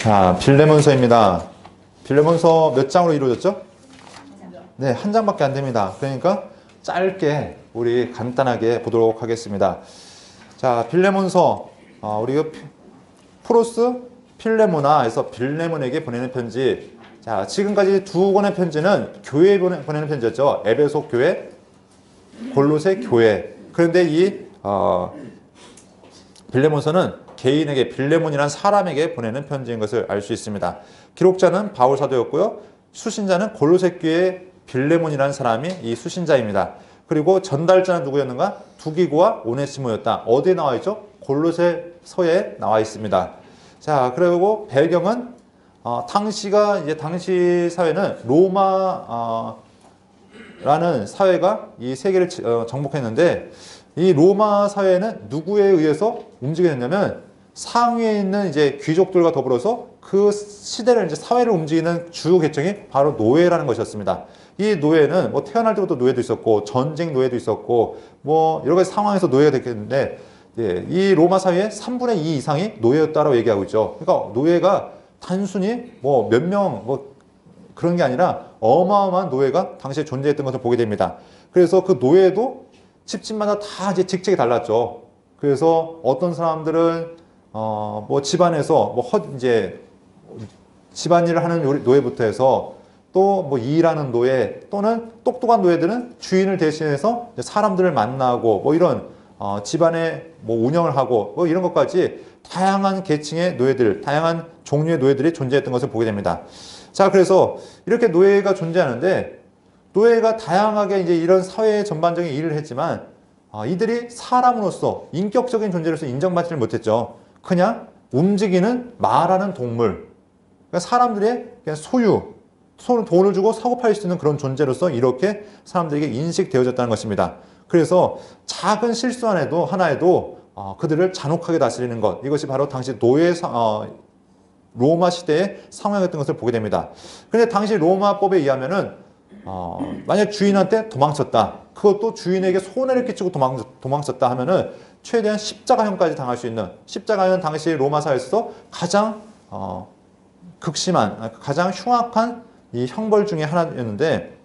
자, 빌레몬서입니다. 빌레몬서 몇 장으로 이루어졌죠? 네, 한 장밖에 안 됩니다. 그러니까 짧게 우리 간단하게 보도록 하겠습니다. 자, 빌레몬서, 우리 프로스 필레모나에서 빌레몬에게 보내는 편지. 자, 지금까지 두 권의 편지는 교회에 보내는 편지였죠. 에베소 교회, 골로새 교회. 그런데 이 빌레몬서는 개인에게, 빌레몬이라는 사람에게 보내는 편지인 것을 알 수 있습니다. 기록자는 바울 사도였고요. 수신자는 골로새 교회 빌레몬이라는 사람이 이 수신자입니다. 그리고 전달자는 누구였는가? 두기고와 오네시모였다. 어디에 나와 있죠? 골로새서에 나와 있습니다. 자, 그리고 배경은 당시 사회는 로마라는 사회가 이 세계를 정복했는데, 이 로마 사회는 누구에 의해서 움직이게 됐냐면 상위에 있는 이제 귀족들과 더불어서 그 시대를 이제 사회를 움직이는 주요 계층이 바로 노예라는 것이었습니다. 이 노예는 뭐 태어날 때부터 노예도 있었고 전쟁 노예도 있었고 뭐 여러 가지 상황에서 노예가 됐겠는데, 예, 이 로마 사회의 3분의 2 이상이 노예였다라고 얘기하고 있죠. 그러니까 노예가 단순히 뭐 몇 명 뭐 그런 게 아니라 어마어마한 노예가 당시에 존재했던 것을 보게 됩니다. 그래서 그 노예도 집집마다 다 이제 직책이 달랐죠. 그래서 어떤 사람들은 뭐 집안에서 뭐 이제 집안일을 하는 노예부터 해서 또 뭐 일하는 노예, 또는 똑똑한 노예들은 주인을 대신해서 사람들을 만나고 뭐 이런 집안의 뭐 운영을 하고 뭐 이런 것까지 다양한 계층의 노예들, 다양한 종류의 노예들이 존재했던 것을 보게 됩니다. 자, 그래서 이렇게 노예가 존재하는데, 노예가 다양하게 이제 이런 사회 전반적인 일을 했지만 이들이 사람으로서 인격적인 존재로서 인정받지를 못했죠. 그냥 움직이는 말하는 동물, 그러니까 사람들의 그냥 돈을 주고 사고 팔 수 있는 그런 존재로서 이렇게 사람들에게 인식되어졌다는 것입니다. 그래서 작은 실수 하나에도 그들을 잔혹하게 다스리는 것, 이것이 바로 당시 로마 시대의 상황이었던 것을 보게 됩니다. 그런데 당시 로마법에 의하면은 만약 주인한테 도망쳤다, 그것도 주인에게 손해를 끼치고 도망쳤다 하면은 최대한 십자가형까지 당할 수 있는, 십자가는 당시 로마 사회에서 가장 극심한, 가장 흉악한 이 형벌 중에 하나였는데,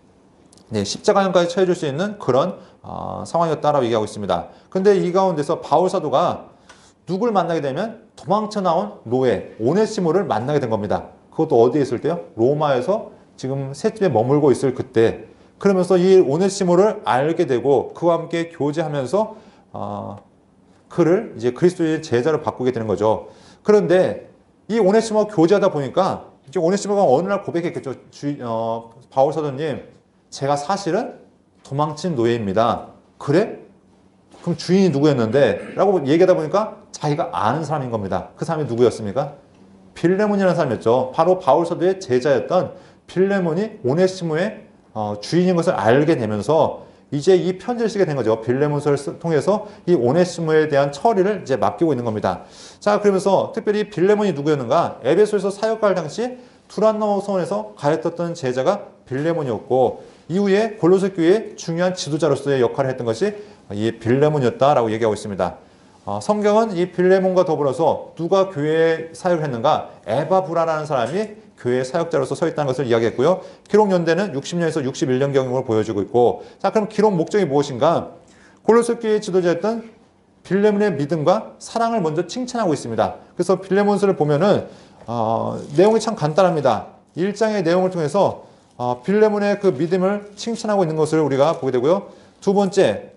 네, 십자가형까지 처해줄 수 있는 그런 상황이었다라고 얘기하고 있습니다. 근데 이 가운데서 바울 사도가 누굴 만나게 되면 도망쳐 나온 노예 오네시모를 만나게 된 겁니다. 그것도 어디에 있을 때요? 로마에서 지금 셋집에 머물고 있을 그때. 그러면서 이 오네시모를 알게 되고 그와 함께 교제하면서 그를 이제 그리스도의 제자로 바꾸게 되는 거죠. 그런데 이 오네시모와 교제하다 보니까 이제 오네시모가 어느 날 고백했겠죠. 바울 사도님, 제가 사실은 도망친 노예입니다. 그래? 그럼 주인이 누구였는데? 라고 얘기하다 보니까 자기가 아는 사람인 겁니다. 그 사람이 누구였습니까? 빌레몬이라는 사람이었죠. 바로 바울 사도의 제자였던 빌레몬이 오네시모의 주인인 것을 알게 되면서 이제 이 편지를 쓰게 된 거죠. 빌레몬서를 통해서 이 오네시모에 대한 처리를 이제 맡기고 있는 겁니다. 자, 그러면서 특별히 빌레몬이 누구였는가? 에베소에서 사역할 당시 두란노성에서 가르쳤던 제자가 빌레몬이었고, 이후에 골로새 교회의 중요한 지도자로서의 역할을 했던 것이 이 빌레몬이었다라고 얘기하고 있습니다. 성경은 이 빌레몬과 더불어서 누가 교회에 사역을 했는가? 에바브라라는 사람이 교회 사역자로서 서 있다는 것을 이야기했고요. 기록 연대는 60년에서 61년경으로 보여주고 있고, 자, 그럼 기록 목적이 무엇인가? 골로새 교회의 지도자였던 빌레몬의 믿음과 사랑을 먼저 칭찬하고 있습니다. 그래서 빌레몬서를 보면은 내용이 참 간단합니다. 1장의 내용을 통해서 빌레몬의 그 믿음을 칭찬하고 있는 것을 우리가 보게 되고요. 두 번째,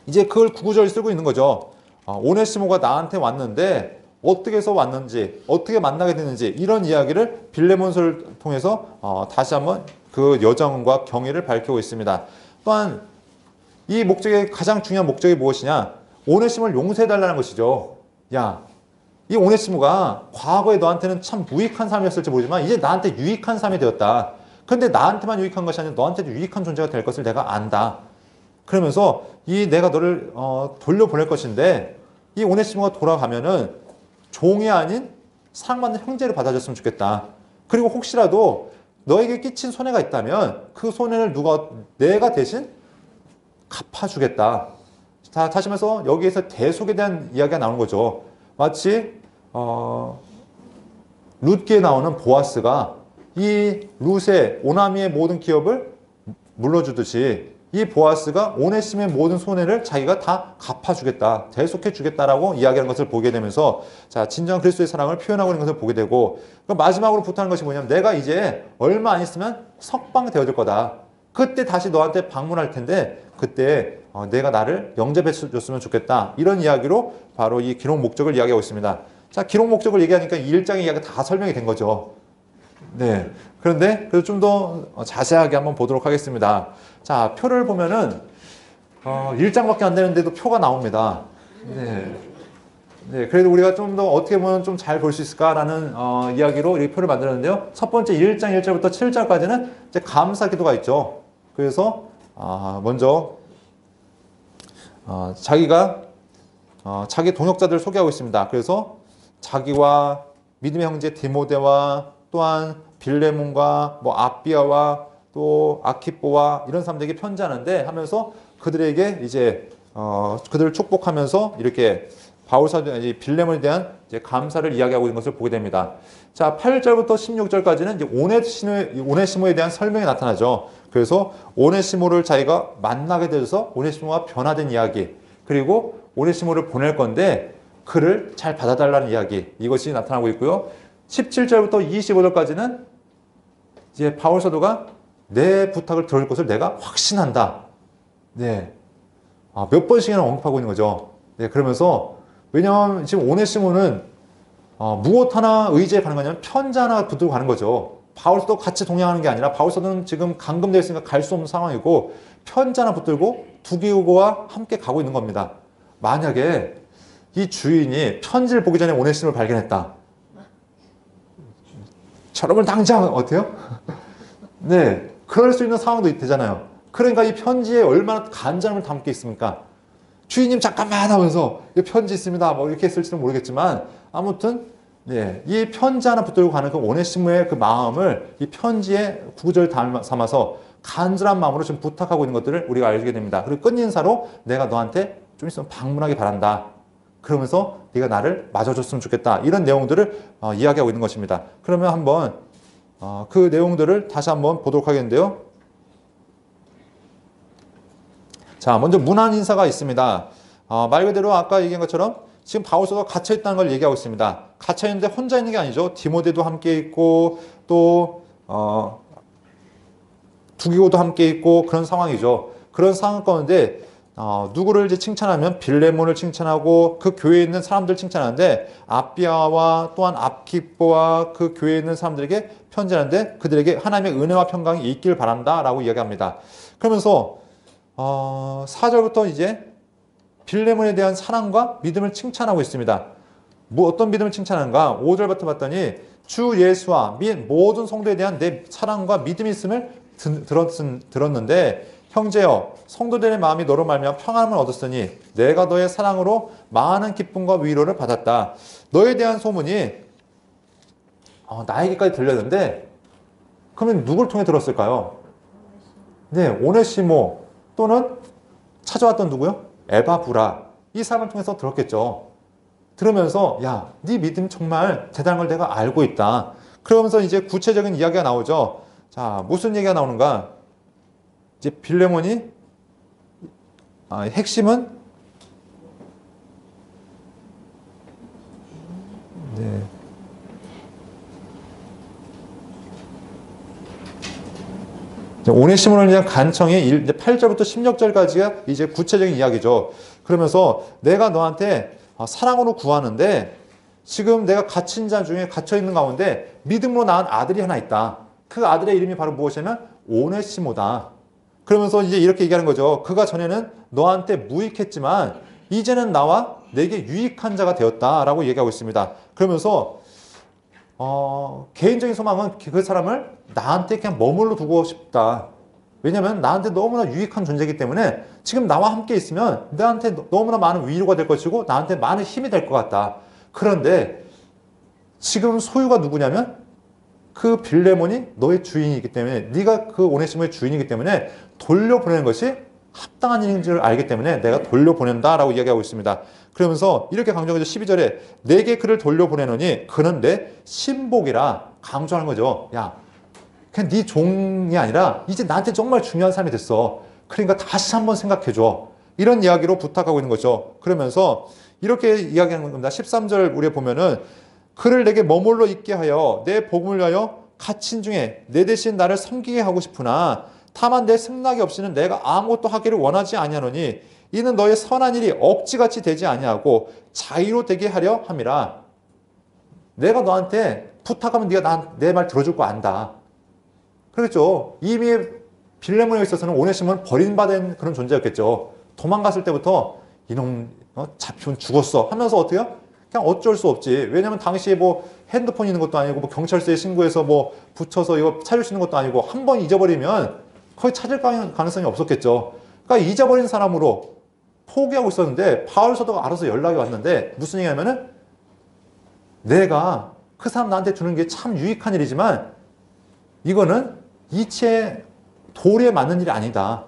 이제 그걸 구구절을 쓰고 있는 거죠. 오네시모가 나한테 왔는데 어떻게 해서 왔는지, 어떻게 만나게 됐는지, 이런 이야기를 빌레몬서를 통해서 다시 한번 그 여정과 경위를 밝히고 있습니다. 또한 이 목적의 가장 중요한 목적이 무엇이냐? 오네시모를 용서해달라는 것이죠. 야, 이 오네시모가 과거에 너한테는 참 무익한 사람이었을지 모르지만 이제 나한테 유익한 사람이 되었다. 근데 나한테만 유익한 것이 아니라 너한테도 유익한 존재가 될 것을 내가 안다. 그러면서 내가 너를 돌려보낼 것인데, 이 오네시모가 돌아가면은 종이 아닌 사랑받는 형제를 받아줬으면 좋겠다. 그리고 혹시라도 너에게 끼친 손해가 있다면 그 손해를 내가 대신 갚아주겠다. 자, 다시 말해서 여기에서 대속에 대한 이야기가 나오는 거죠. 마치 룻기에 나오는 보아스가 이 룻의 오나미의 모든 기업을 물려주듯이 이 보아스가 오네시모의 모든 손해를 자기가 다 갚아주겠다, 대속해 주겠다라고 이야기하는 것을 보게 되면서 자, 진정 그리스도의 사랑을 표현하고 있는 것을 보게 되고, 마지막으로 부탁하는 것이 뭐냐면 내가 이제 얼마 안 있으면 석방되어질 거다. 그때 다시 너한테 방문할 텐데 그때 내가 나를 영접해 줬으면 좋겠다. 이런 이야기로 바로 이 기록 목적을 이야기하고 있습니다. 자, 기록 목적을 얘기하니까 이 1장의 이야기가 다 설명이 된 거죠. 네. 그런데 그래도 좀 더 자세하게 한번 보도록 하겠습니다. 자, 표를 보면은 1장밖에 안 되는데도 표가 나옵니다. 네. 네. 그래도 우리가 좀 더 어떻게 보면 좀 잘 볼 수 있을까라는 이야기로 이 표를 만들었는데요. 첫 번째 1장 1절부터 7절까지는 이제 감사 기도가 있죠. 그래서 먼저 자기가 자기 동역자들을 소개하고 있습니다. 그래서 자기와 믿음의 형제 디모데와 또한 빌레몬과 뭐 아비아와 또 아키뽀와 이런 사람들에게 편지하는데 하면서 그들에게 이제 그들을 축복하면서 이렇게 바울 사도 빌레몬에 대한 이제 감사를 이야기하고 있는 것을 보게 됩니다. 자, 8절부터 16절까지는 이제 오네시모에 대한 설명이 나타나죠. 그래서 오네시모를 자기가 만나게 돼서 오네시모가 변화된 이야기, 그리고 오네시모를 보낼 건데 그를 잘 받아달라는 이야기, 이것이 나타나고 있고요. 17절부터 25절까지는 이제 바울 사도가 내 부탁을 들을 것을 내가 확신한다. 네. 몇 번씩이나 언급하고 있는 거죠. 네. 그러면서 왜냐하면 지금 오네시모는 무엇 하나 의지에 가는 거냐면 편지 하나 붙들고 가는 거죠. 바울 사도 같이 동행하는 게 아니라 바울 사도는 지금 감금되어 있으니까 갈 수 없는 상황이고 편지 하나 붙들고 두기고와 함께 가고 있는 겁니다. 만약에 이 주인이 편지를 보기 전에 오네시모를 발견했다. 저러면 당장 어때요? 네, 그럴 수 있는 상황도 되잖아요. 그러니까 이 편지에 얼마나 간절함을 담게 있습니까? 주인님 잠깐만 하면서 이 편지 있습니다. 뭐 이렇게 했을지는 모르겠지만 아무튼 네, 이 편지 하나 붙들고 가는 그 오네시모의 그 마음을 이 편지에 구절 삼아서 간절한 마음으로 좀 부탁하고 있는 것들을 우리가 알게 됩니다. 그리고 끝인사로 내가 너한테 좀 있으면 방문하기 바란다. 그러면서 네가 나를 맞아줬으면 좋겠다. 이런 내용들을 이야기하고 있는 것입니다. 그러면 한번 그 내용들을 다시 한번 보도록 하겠는데요. 자, 먼저 문안 인사가 있습니다. 말 그대로 아까 얘기한 것처럼 지금 바울 사도가 갇혀 있다는 걸 얘기하고 있습니다. 갇혀 있는데 혼자 있는 게 아니죠. 디모데도 함께 있고 또 두기고도 함께 있고 그런 상황이죠. 그런 상황 가운데 누구를 이제 칭찬하면 빌레몬을 칭찬하고 그 교회에 있는 사람들 칭찬하는데 아비아와 또한 아키뽀와 그 교회에 있는 사람들에게 편지하는데 그들에게 하나님의 은혜와 평강이 있길 바란다 라고 이야기합니다. 그러면서 4절부터 이제 빌레몬에 대한 사랑과 믿음을 칭찬하고 있습니다. 뭐 어떤 믿음을 칭찬하는가? 5절부터 봤더니 주 예수와 및 모든 성도에 대한 내 사랑과 믿음이 있음을 들었는데 형제여 성도들의 마음이 너로 말미암아 평안함을 얻었으니 내가 너의 사랑으로 많은 기쁨과 위로를 받았다. 너에 대한 소문이 나에게까지 들렸는데 그러면 누굴 통해 들었을까요? 네, 오네시모 또는 찾아왔던 누구요? 에바브라, 이 사람을 통해서 들었겠죠. 들으면서 야, 네 믿음 정말 대단한 걸 내가 알고 있다. 그러면서 이제 구체적인 이야기가 나오죠. 자, 무슨 얘기가 나오는가? 이제 빌레몬이 핵심은 네. 오네시모를 위한 간청이 이제 8절부터 16절까지가 이제 구체적인 이야기죠. 그러면서 내가 너한테 사랑으로 구하는데 지금 내가 갇힌 자 중에 갇혀 있는 가운데 믿음으로 낳은 아들이 하나 있다. 그 아들의 이름이 바로 무엇이냐면 오네시모다. 그러면서 이제 이렇게 얘기하는 거죠. 그가 전에는 너한테 무익했지만 이제는 나와 내게 유익한 자가 되었다라고 얘기하고 있습니다. 그러면서 개인적인 소망은 그 사람을 나한테 그냥 머물러 두고 싶다. 왜냐면 나한테 너무나 유익한 존재이기 때문에 지금 나와 함께 있으면 나한테 너무나 많은 위로가 될 것이고 나한테 많은 힘이 될 것 같다. 그런데 지금 소유가 누구냐면 그 빌레몬이 너의 주인이기 때문에 네가 그 오네시모의 주인이기 때문에 돌려보내는 것이 합당한 일인 줄 알기 때문에 내가 돌려보낸다라고 이야기하고 있습니다. 그러면서 이렇게 강조하죠. 12절에 내게 그를 돌려보내노니 그는 내 신복이라 강조하는 거죠. 야, 그냥 네 종이 아니라 이제 나한테 정말 중요한 사람이 됐어. 그러니까 다시 한번 생각해줘. 이런 이야기로 부탁하고 있는 거죠. 그러면서 이렇게 이야기하는 겁니다. 13절 우리 보면은 그를 내게 머물러 있게 하여 내 복음을 위하여 갇힌 중에 내 대신 나를 섬기게 하고 싶으나 다만 내 승낙이 없이는 내가 아무것도 하기를 원하지 아니하노니 이는 너의 선한 일이 억지같이 되지 아니하고 자유로 되게 하려 함이라. 내가 너한테 부탁하면 네가 내 말 들어줄 거 안다. 그렇죠. 이미 빌레몬에 있어서는 오네시모는 버림받은 그런 존재였겠죠. 도망갔을 때부터 이놈 잡히면 죽었어 하면서 어때요? 그냥 어쩔 수 없지. 왜냐면 당시에 뭐 핸드폰 있는 것도 아니고 뭐 경찰서에 신고해서 뭐 붙여서 이거 찾을 수 있는 것도 아니고 한 번 잊어버리면 거의 찾을 가능성이 없었겠죠. 그러니까 잊어버린 사람으로 포기하고 있었는데 바울 사도가 알아서 연락이 왔는데 무슨 얘기냐면은 내가 그 사람 나한테 주는 게 참 유익한 일이지만 이거는 이체 도리에 맞는 일이 아니다.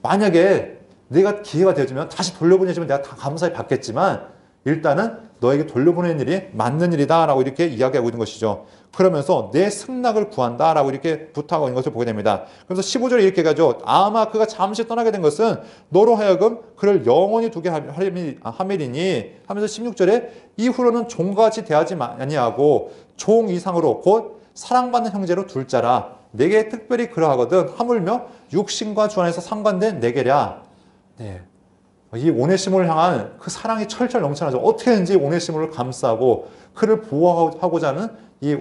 만약에 내가 기회가 되어지면 다시 돌려보내주면 내가 다 감사히 받겠지만 일단은 너에게 돌려보내는 일이 맞는 일이다 라고 이렇게 이야기하고 있는 것이죠. 그러면서 내 승낙을 구한다 라고 이렇게 부탁하고 있는 것을 보게 됩니다. 그래서 15절에 이렇게 가죠. 아마 그가 잠시 떠나게 된 것은 너로 하여금 그를 영원히 두게 함이리니 하면서 16절에 이후로는 종과 같이 대하지 아니하고 종 이상으로 곧 사랑받는 형제로 둘 자라. 내게 특별히 그러하거든 하물며 육신과 주 안에서 상관된 내게랴. 네. 이 오네시모를 향한 그 사랑이 철철 넘쳐나죠. 어떻게든지 오네시모를 감싸고 그를 보호하고자 하는 이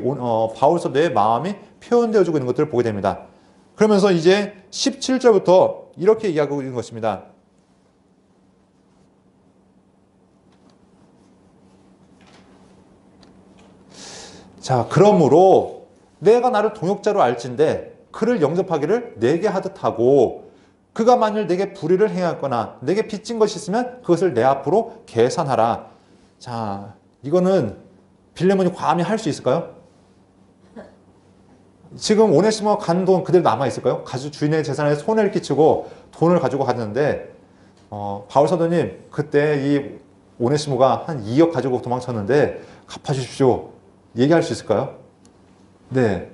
바울 사도의 마음이 표현되어지고 있는 것들을 보게 됩니다. 그러면서 이제 17절부터 이렇게 이야기하고 있는 것입니다. 자, 그러므로 내가 나를 동역자로 알진대 그를 영접하기를 내게 하듯 하고 그가 만일 내게 불의를 행하거나 내게 빚진 것이 있으면 그것을 내 앞으로 계산하라. 자, 이거는 빌레몬이 감히 할 수 있을까요? 지금 오네시모가 간 돈 그대로 남아있을까요? 주인의 재산에 손해를 끼치고 돈을 가지고 갔는데 바울 사도님 그때 이 오네시모가 한 2억 가지고 도망쳤는데 갚아주십시오. 얘기할 수 있을까요? 네.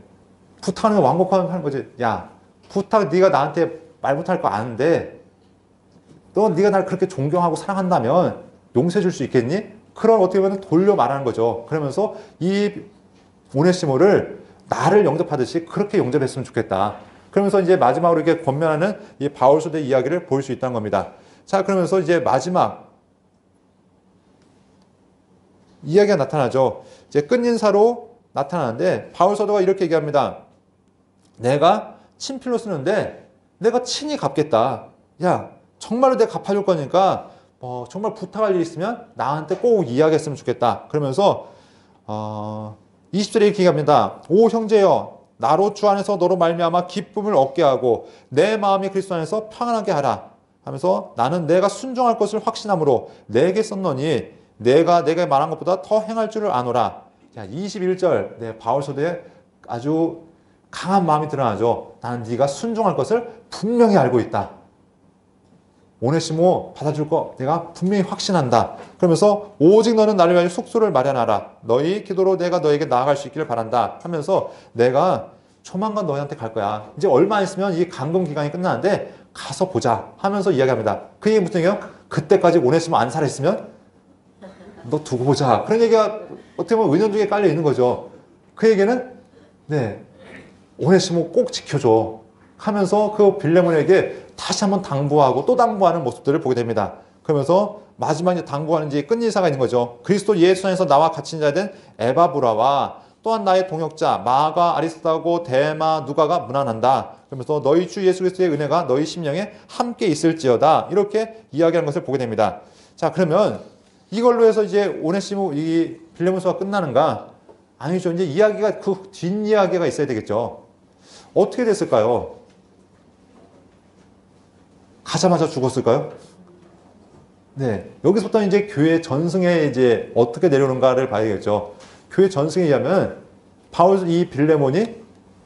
부탁하는 거 완곡하는 거지. 야, 부탁 네가 나한테 말 못할 거 아는데 네가 날 그렇게 존경하고 사랑한다면 용서해 줄 수 있겠니? 그런 어떻게 보면 돌려 말하는 거죠. 그러면서 이 오네시모를 나를 영접하듯이 그렇게 영접했으면 좋겠다. 그러면서 이제 마지막으로 이렇게 권면하는 이 바울 사도의 이야기를 볼 수 있다는 겁니다. 자, 그러면서 이제 마지막 이야기가 나타나죠. 이제 끝인사로 나타나는데 바울 사도가 이렇게 얘기합니다. 내가 친필로 쓰는데 내가 친히 갚겠다. 야, 정말로 내가 갚아줄 거니까 정말 부탁할 일 있으면 나한테 꼭 이야기했으면 좋겠다. 그러면서 20절에 이렇게 얘기합니다. 오 형제여, 나로 주 안에서 너로 말미암아 기쁨을 얻게 하고 내 마음이 그리스도 안에서 평안하게 하라. 하면서 나는 내가 순종할 것을 확신함으로 내게 썼노니 내가 내게 말한 것보다 더 행할 줄을 아노라. 자, 21절 네, 바울 사도의 아주 강한 마음이 드러나죠. 나는 네가 순종할 것을 분명히 알고 있다. 오네시모 받아줄 거 내가 분명히 확신한다. 그러면서 오직 너는 나를 위하여 숙소를 마련하라. 너희 기도로 내가 너에게 나아갈 수 있기를 바란다. 하면서 내가 조만간 너희한테 갈 거야. 이제 얼마 있으면 이 감금 기간이 끝나는데 가서 보자 하면서 이야기합니다. 그 얘기 무슨 얘기예요? 그때까지 오네시모 안 살아있으면 너 두고 보자. 그런 얘기가 어떻게 보면 은연중에 깔려 있는 거죠. 그 얘기는 네, 오네시모 꼭 지켜줘 하면서 그 빌레몬에게 다시 한번 당부하고 또 당부하는 모습들을 보게 됩니다. 그러면서 마지막에 당부하는 끝인사가 있는 거죠. 그리스도 예수 안에서 나와 갇힌 자 된 에바브라와 또한 나의 동역자 마가 아리스타고 데마 누가가 문안한다. 그러면서 너희 주 예수 그리스도의 은혜가 너희 심령에 함께 있을지어다. 이렇게 이야기하는 것을 보게 됩니다. 자, 그러면 이걸로 해서 이제 오네시모 이 빌레몬서가 끝나는가? 아니죠. 이제 이야기가 그 뒷이야기가 있어야 되겠죠. 어떻게 됐을까요? 가자마자 죽었을까요? 네. 여기서부터 이제 교회 전승에 이제 어떻게 내려오는가를 봐야겠죠. 교회 전승에 의하면 이 빌레몬이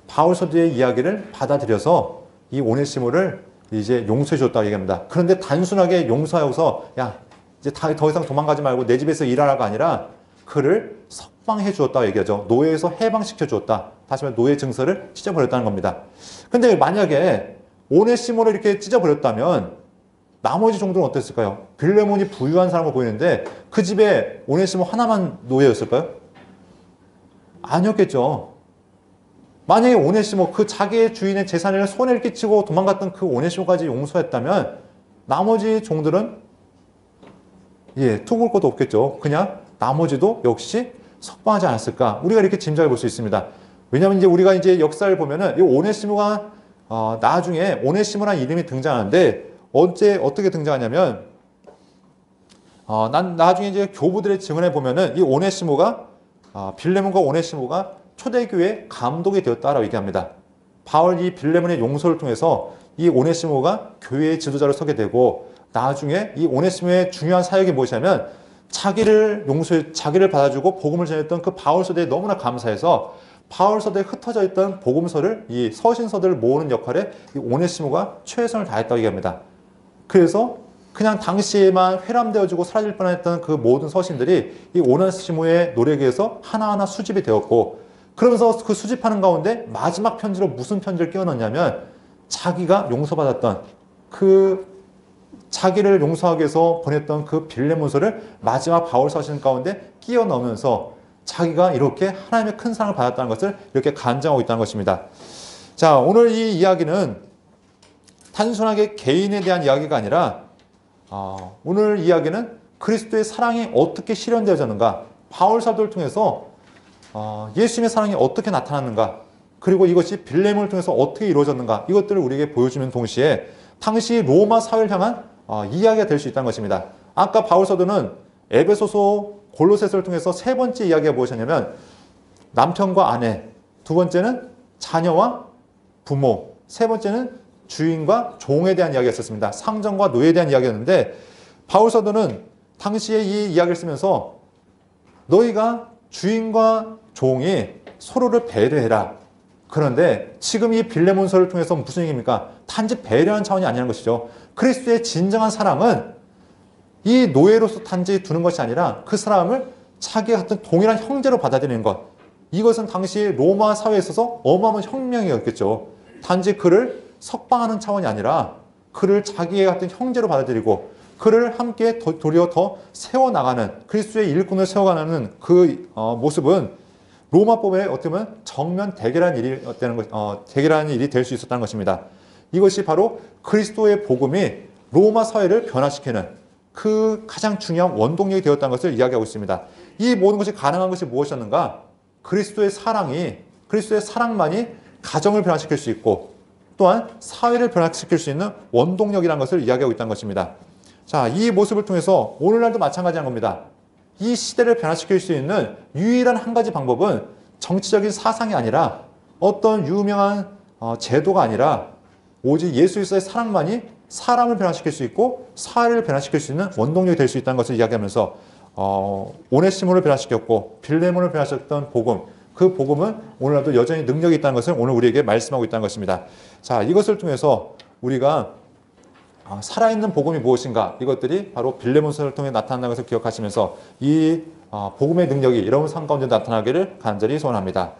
바울 사도의 이야기를 받아들여서 이 오네시모를 이제 용서해 줬다고 얘기합니다. 그런데 단순하게 용서하고서 야, 이제 더 이상 도망가지 말고 내 집에서 일하라가 아니라 그를 석방해 주었다고 얘기하죠. 노예에서 해방시켜 주었다. 다시 말해 노예 증서를 찢어버렸다는 겁니다. 근데 만약에 오네시모를 이렇게 찢어버렸다면 나머지 종들은 어땠을까요? 빌레몬이 부유한 사람으로 보이는데 그 집에 오네시모 하나만 노예였을까요? 아니었겠죠. 만약에 오네시모 그 자기의 주인의 재산을 손해를 끼치고 도망갔던 그 오네시모까지 용서했다면 나머지 종들은 투굴 것도 없겠죠. 그냥 나머지도 역시 석방하지 않았을까? 우리가 이렇게 짐작해 볼 수 있습니다. 왜냐하면 이제 우리가 이제 역사를 보면은 이 오네시모가 나중에 오네시모라는 이름이 등장하는데 어떻게 등장하냐면 나중에 이제 교부들의 증언에 보면은 이 오네시모가 빌레몬과 오네시모가 초대교회 감독이 되었다라고 얘기합니다. 바울 이 빌레몬의 용서를 통해서 이 오네시모가 교회의 지도자로 서게 되고 나중에 이 오네시모의 중요한 사역이 무엇이냐면 자기를 받아주고 복음을 전했던 그 바울 서대에 너무나 감사해서 바울 서대에 흩어져 있던 복음서를 이 서신서들을 모으는 역할에 이 오네시모가 최선을 다했다고 얘기합니다. 그래서 그냥 당시에만 회람되어지고 사라질 뻔했던 그 모든 서신들이 이 오네시모의 노력에 의해서 하나하나 수집이 되었고 그러면서 그 수집하는 가운데 마지막 편지로 무슨 편지를 끼워 넣냐면 자기가 용서받았던 자기를 용서하기 위해서 보냈던 그 빌레몬서를 마지막 바울 서신 가운데 끼워 넣으면서 자기가 이렇게 하나님의 큰 사랑을 받았다는 것을 이렇게 간증하고 있다는 것입니다. 자, 오늘 이 이야기는 단순하게 개인에 대한 이야기가 아니라 오늘 이야기는 그리스도의 사랑이 어떻게 실현되어졌는가, 바울 사도를 통해서 예수님의 사랑이 어떻게 나타났는가, 그리고 이것이 빌레몬을 통해서 어떻게 이루어졌는가, 이것들을 우리에게 보여주는 동시에 당시 로마 사회를 향한 이야기가 될 수 있다는 것입니다. 아까 바울 사도는 에베소서, 골로새서를 통해서 세 번째 이야기가 무엇이냐면 남편과 아내, 두 번째는 자녀와 부모, 세 번째는 주인과 종에 대한 이야기였었습니다. 상정과 노예에 대한 이야기였는데 바울 사도는 당시에 이 이야기를 쓰면서 너희가 주인과 종이 서로를 배려해라. 그런데 지금 이 빌레몬서를 통해서 무슨 얘기입니까? 단지 배려하는 차원이 아니라는 것이죠. 그리스도의 진정한 사랑은 이 노예로서 단지 두는 것이 아니라 그 사람을 자기 같은 동일한 형제로 받아들이는 것. 이것은 당시 로마 사회에 있어서 어마어마한 혁명이었겠죠. 단지 그를 석방하는 차원이 아니라 그를 자기의 같은 형제로 받아들이고 그를 함께 도리어 더 세워나가는 그리스도의 일꾼을 세워가는 그 모습은 로마법에 어떻게 보면 정면 대결하는 일이 될 수 있었다는 것입니다. 이것이 바로 그리스도의 복음이 로마 사회를 변화시키는 그 가장 중요한 원동력이 되었다는 것을 이야기하고 있습니다. 이 모든 것이 가능한 것이 무엇이었는가? 그리스도의 사랑만이 가정을 변화시킬 수 있고 또한 사회를 변화시킬 수 있는 원동력이라는 것을 이야기하고 있다는 것입니다. 자, 이 모습을 통해서 오늘날도 마찬가지한 겁니다. 이 시대를 변화시킬 수 있는 유일한 한 가지 방법은 정치적인 사상이 아니라 어떤 유명한 제도가 아니라 오직 예수 그리스도의 사랑만이 사람을 변화시킬 수 있고 사회를 변화시킬 수 있는 원동력이 될 수 있다는 것을 이야기하면서 오네시모를 변화시켰고 빌레몬을 변화시켰던 복음, 그 복음은 오늘날도 여전히 능력이 있다는 것을 오늘 우리에게 말씀하고 있다는 것입니다. 자, 이것을 통해서 우리가 살아있는 복음이 무엇인가, 이것들이 바로 빌레몬서를 통해 나타난다는 것을 기억하시면서 이 복음의 능력이 여러분 삶 가운데 나타나기를 간절히 소원합니다.